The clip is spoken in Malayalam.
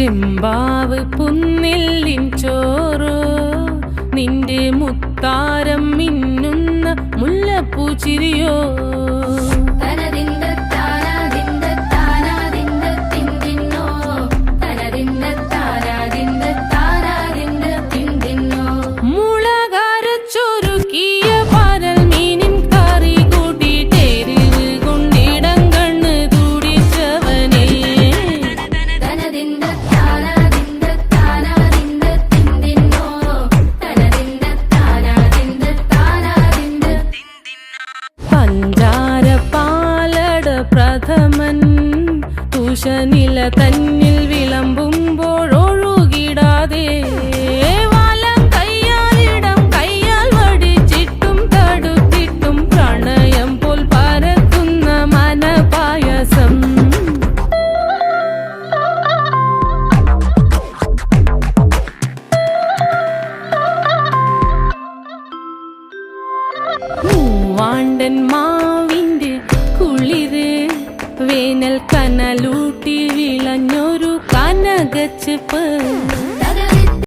ചെമ്പാവ് പുന്നെല്ലിൻ ചോറോ നിന്റെ മുത്താരം മിന്നുന്ന മുല്ലപ്പൂ ചിരിയോ പ്രഥമൻ തുഷനില തന്നിൽ വിളമ്പുമ്പോഴൊഴുകിടാതെ വലം കയ്യാലിടം കയ്യാൽ വടിച്ചിട്ടും തടുത്തിട്ടും പ്രണയം പോൽ പരത്തുന്ന മനപായസം മൂവാണ്ടൻ മാവിന്റെ കുളിര് വേനൽ കനലൂട്ടി വിളഞ്ഞൊരു കനകച്ചെപ്പ്